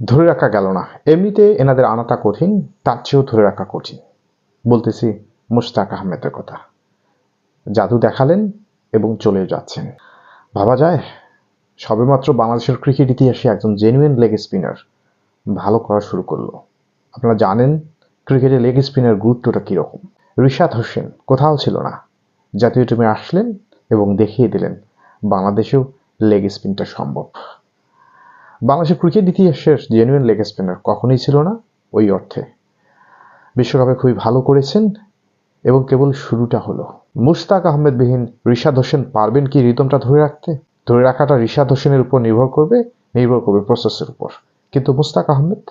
ধরে রাখা গেল না। এমনিতে এনাদের আনাটা কঠিন, তার চেয়েও ধরে রাখা কঠিন। বলতেছি মুশতাক আহমেদের কথা। জাদু দেখালেন এবং চলে যাচ্ছেন। ভাবা যায় সবেমাত্র বাংলাদেশের ক্রিকেট ইতিহাসে একজন জেনুইন লেগ স্পিনার ভালো করা শুরু করলো। আপনারা জানেন ক্রিকেটে লেগ স্পিনের গুরুত্বটা কীরকম। রিশাদ হোসেন কোথাও ছিল না, জাতীয় টিমে আসলেন এবং দেখিয়ে দিলেন বাংলাদেশেও লেগ স্পিনটা সম্ভব। বাংলাদেশের ক্রিকেট ইতিহাসের জেনুইন লেগ স্পিনার কখনোই ছিল না ওই অর্থে। বিশ্বকাপে খুবই ভালো করেছেন এবং কেবল শুরুটা হলো। মুশতাক আহমেদ বিহীন রিশাদ হোসেন পারবেন কি রিদমটা ধরে রাখতে? ধরে রাখাটা রিশাদ হোসেনের উপর নির্ভর করবে প্রসেসের উপর। কিন্তু মুশতাক আহমেদ,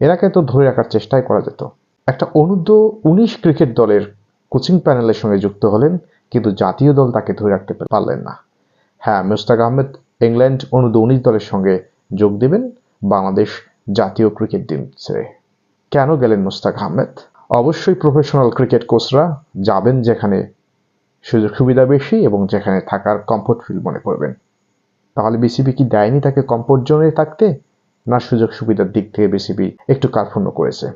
এনাকে তো ধরে রাখার চেষ্টাই করা যেত। একটা অনূর্ধ্ব-19 ক্রিকেট দলের কোচিং প্যানেলের সঙ্গে যুক্ত হলেন, কিন্তু জাতীয় দল তাকে ধরে রাখতে পারলেন না। হ্যাঁ, মুশতাক আহমেদ ইংল্যান্ড অনূর্ধ্ব-19 দলের সঙ্গে যোগ দেবেন বাংলাদেশ জাতীয় ক্রিকেট টিম ছেড়ে। কেন গেলেন মুশতাক আহমেদ? অবশ্যই প্রফেশনাল ক্রিকেট কোচরা যাবেন যেখানে সুযোগ সুবিধা বেশি এবং যেখানে থাকার কমফোর্ট ফিল মনে করবেন। তাহলে বিসিবি কি দেয়নি তাকে কমফোর্ট জোনে থাকতে, না সুযোগ সুবিধার দিক থেকে বিসিবি একটু কার্পণ্য করেছে?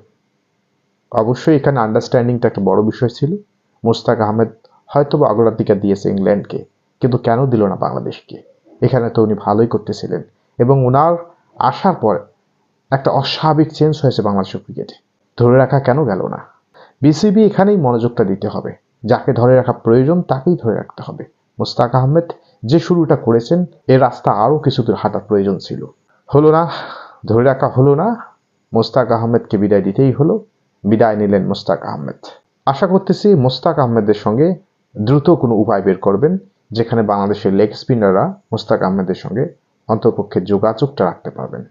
অবশ্যই এখানে আন্ডারস্ট্যান্ডিংটা একটা বড় বিষয় ছিল। মুশতাক আহমেদ হয়তো বা অগ্রাধিকার দিয়েছে ইংল্যান্ডকে, কিন্তু কেন দিল না বাংলাদেশকে? এখানে তো উনি ভালোই করতেছিলেন এবং ওনার আসার পর একটা অস্বাভাবিক চেঞ্জ হয়েছে বাংলাদেশের ক্রিকেটে। ধরে রাখা কেন গেল না? বিসিবি এখানেই মনোযোগটা দিতে হবে। যাকে ধরে রাখা প্রয়োজন তাকেই ধরে রাখতে হবে। মুশতাক আহমেদ যে শুরুটা করেছেন, এর রাস্তা আরও কিছু দূর হাঁটার প্রয়োজন ছিল। হলো না, ধরে রাখা হলো না, মুশতাক আহমেদকে বিদায় দিতেই হলো। বিদায় নিলেন মুশতাক আহমেদ। আশা করতেছি মুশতাক আহমেদের সঙ্গে দ্রুত কোনো উপায় বের করবেন, যেখানে বাংলাদেশের লেগ স্পিনাররা মুশতাক আহমেদের সঙ্গে অন্ততপক্ষে যোগাযোগটা রাখতে পারবেন।